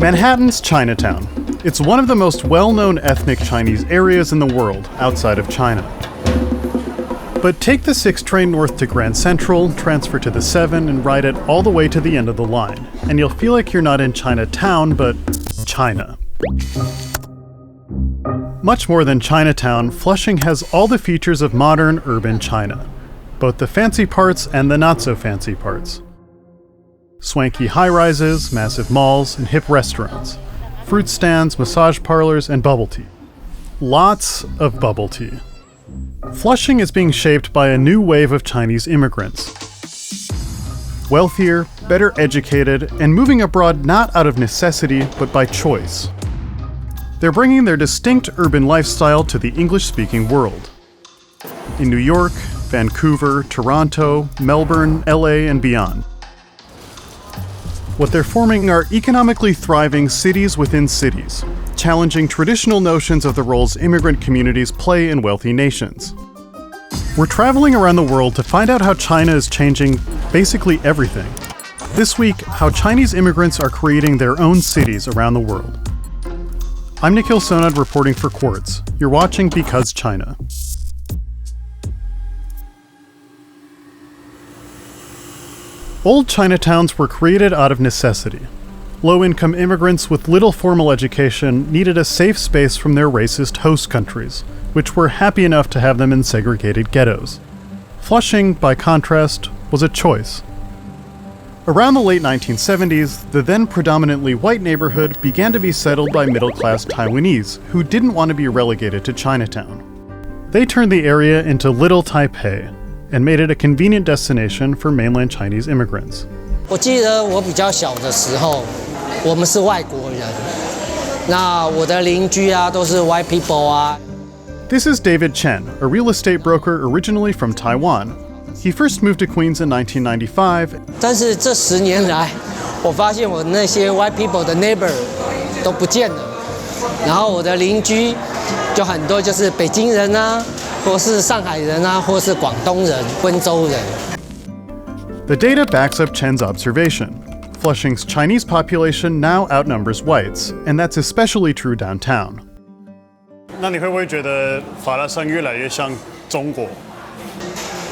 Manhattan's Chinatown. It's one of the most well-known ethnic Chinese areas in the world outside of China. But take the 6 train north to Grand Central, transfer to the 7, and ride it all the way to the end of the line, and you'll feel like you're not in Chinatown, but China. Much more than Chinatown, Flushing has all the features of modern urban China, both the fancy parts and the not-so-fancy parts. Swanky high-rises, massive malls, and hip restaurants. Fruit stands, massage parlors, and bubble tea. Lots of bubble tea. Flushing is being shaped by a new wave of Chinese immigrants. Wealthier, better educated, and moving abroad not out of necessity, but by choice. They're bringing their distinct urban lifestyle to the English-speaking world. In New York, Vancouver, Toronto, Melbourne, LA, and beyond. What they're forming are economically thriving cities within cities, challenging traditional notions of the roles immigrant communities play in wealthy nations. We're traveling around the world to find out how China is changing basically everything. This week, how Chinese immigrants are creating their own cities around the world. I'm Nikhil Sonnad reporting for Quartz. You're watching Because China. Old Chinatowns were created out of necessity. Low-income immigrants with little formal education needed a safe space from their racist host countries, which were happy enough to have them in segregated ghettos. Flushing, by contrast, was a choice. Around the late 1970s, the then predominantly white neighborhood began to be settled by middle-class Taiwanese who didn't want to be relegated to Chinatown. They turned the area into Little Taipei, and made it a convenient destination for mainland Chinese immigrants. 我记得我比较小的时候，我们是外国人，那我的邻居啊都是 white people 啊。 This is David Chen, a real estate broker originally from Taiwan. He first moved to Queens in 1995. 但是这10年来，我发现我那些 white people 的 neighbor 都不见了，然后我的邻居就很多就是北京人啊。 或是上海人啊，或是广东人、温州人。 The data backs up Chen's observation. Flushing's Chinese population now outnumbers whites, and that's especially true downtown. 那你会不会觉得法拉盛越来越像中国？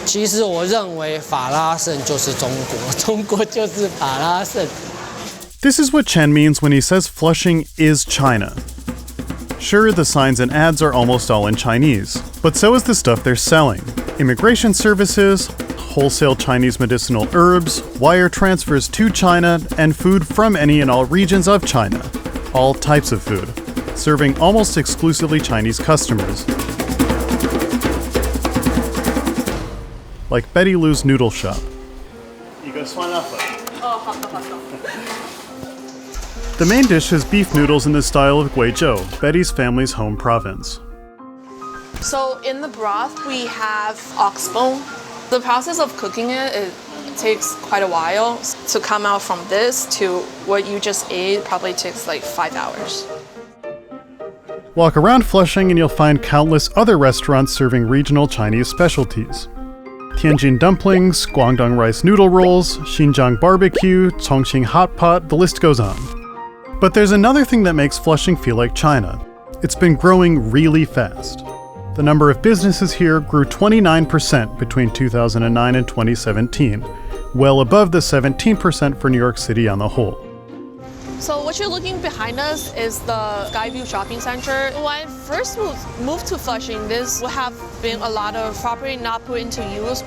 其实我认为法拉盛就是中国，中国就是法拉盛。 This is what Chen means when he says Flushing is China. Sure, the signs and ads are almost all in Chinese, but so is the stuff they're selling. Immigration services, wholesale Chinese medicinal herbs, wire transfers to China, and food from any and all regions of China. All types of food, serving almost exclusively Chinese customers. Like Betty Lou's noodle shop. The main dish is beef noodles in the style of Guizhou, Betty's family's home province. So in the broth, we have oxbone. The process of cooking it takes quite a while. To come out from this to what you just ate probably takes like 5 hours. Walk around Flushing and you'll find countless other restaurants serving regional Chinese specialties. Tianjin dumplings, Guangdong rice noodle rolls, Xinjiang barbecue, Chongqing hot pot, the list goes on. But there's another thing that makes Flushing feel like China. It's been growing really fast. The number of businesses here grew 29% between 2009 and 2017, well above the 17% for New York City on the whole. So what you're looking behind us is the Skyview Shopping Center. When I first moved to Flushing, this would have been a lot of property not put into use.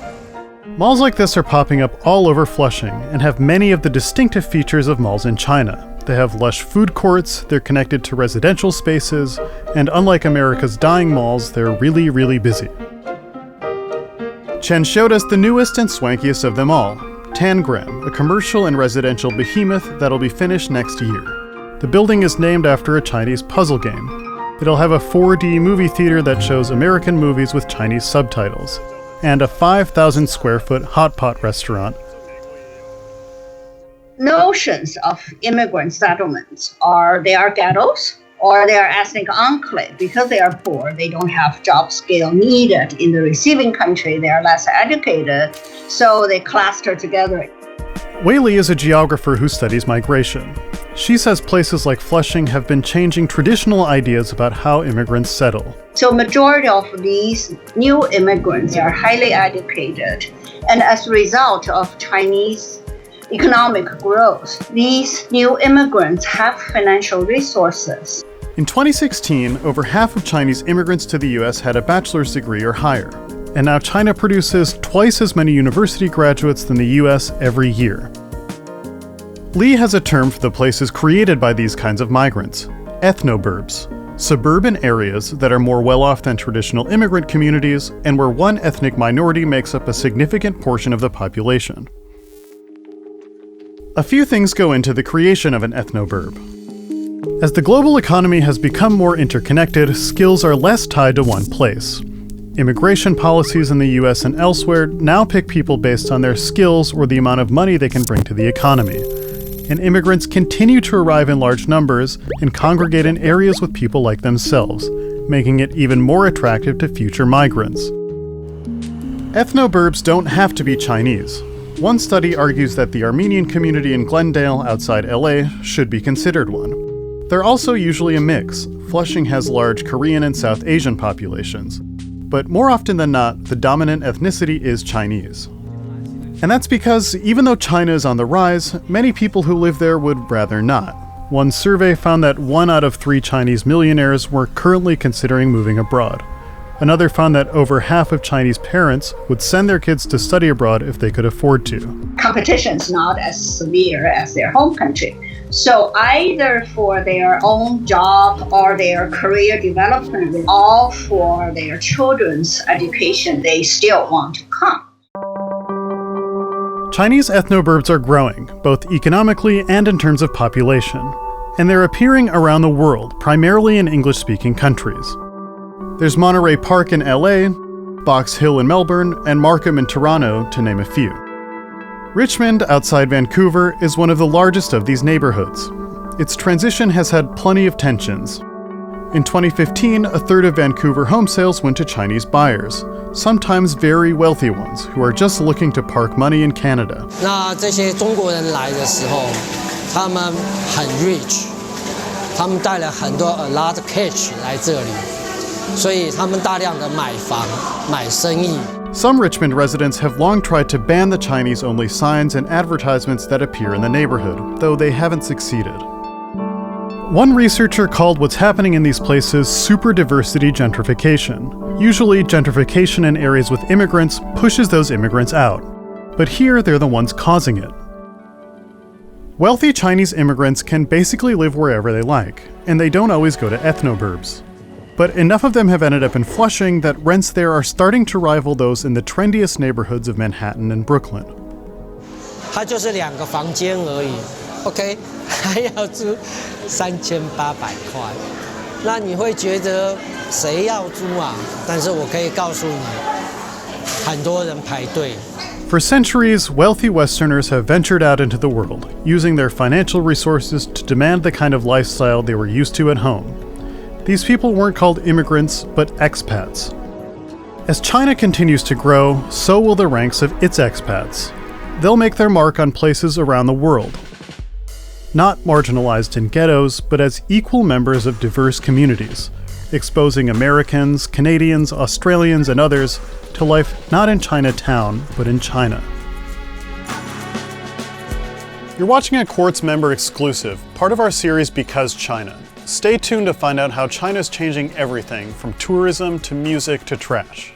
Malls like this are popping up all over Flushing and have many of the distinctive features of malls in China. They have lush food courts, they're connected to residential spaces, and unlike America's dying malls, they're really, really busy. Chen showed us the newest and swankiest of them all, Tangram, a commercial and residential behemoth that'll be finished next year. The building is named after a Chinese puzzle game. It'll have a 4D movie theater that shows American movies with Chinese subtitles, and a 5,000 square foot hot pot restaurant. Notions of immigrant settlements are they are ghettos or they are ethnic enclave. Because they are poor, they don't have job skill needed in the receiving country, they are less educated, so they cluster together. Wei Li is a geographer who studies migration. She says places like Flushing have been changing traditional ideas about how immigrants settle. So majority of these new immigrants are highly educated, and as a result of Chinese economic growth, these new immigrants have financial resources. In 2016, over half of Chinese immigrants to the US had a bachelor's degree or higher. And now China produces twice as many university graduates than the US every year. Li has a term for the places created by these kinds of migrants: ethnoburbs, suburban areas that are more well-off than traditional immigrant communities and where one ethnic minority makes up a significant portion of the population. A few things go into the creation of an ethnoburb. As the global economy has become more interconnected, skills are less tied to one place. Immigration policies in the US and elsewhere now pick people based on their skills or the amount of money they can bring to the economy. And immigrants continue to arrive in large numbers and congregate in areas with people like themselves, making it even more attractive to future migrants. Ethnoburbs don't have to be Chinese. One study argues that the Armenian community in Glendale outside LA should be considered one. They're also usually a mix. Flushing has large Korean and South Asian populations. But more often than not, the dominant ethnicity is Chinese. And that's because even though China is on the rise, many people who live there would rather not. One survey found that 1 out of 3 Chinese millionaires were currently considering moving abroad. Another found that over half of Chinese parents would send their kids to study abroad if they could afford to. Competition is not as severe as their home country. So either for their own job or their career development, or for their children's education, they still want to come. Chinese ethnoburbs are growing, both economically and in terms of population. And they're appearing around the world, primarily in English-speaking countries. There's Monterey Park in LA, Box Hill in Melbourne, and Markham in Toronto, to name a few. Richmond, outside Vancouver, is one of the largest of these neighborhoods. Its transition has had plenty of tensions. In 2015, a third of Vancouver home sales went to Chinese buyers, sometimes very wealthy ones who are just looking to park money in Canada. 那这些中国人来的时候，他们很 rich， 他们带了很多 a lot cash 来这里，所以他们大量的买房、买生意。 Some Richmond residents have long tried to ban the Chinese-only signs and advertisements that appear in the neighborhood, though they haven't succeeded. One researcher called what's happening in these places super diversity gentrification. Usually, gentrification in areas with immigrants pushes those immigrants out. But here, they're the ones causing it. Wealthy Chinese immigrants can basically live wherever they like, and they don't always go to ethnoburbs. But enough of them have ended up in Flushing that rents there are starting to rival those in the trendiest neighborhoods of Manhattan and Brooklyn. 它就是2个房间而已 ，OK， 还要租3800块，那你会觉得谁要租啊？但是我可以告诉你，很多人排队。 For centuries, wealthy Westerners have ventured out into the world, using their financial resources to demand the kind of lifestyle they were used to at home. These people weren't called immigrants, but expats. As China continues to grow, so will the ranks of its expats. They'll make their mark on places around the world. Not marginalized in ghettos, but as equal members of diverse communities, exposing Americans, Canadians, Australians, and others to life not in Chinatown, but in China. You're watching a Quartz member exclusive, part of our series Because China. Stay tuned to find out how China's changing everything from tourism to music to trash.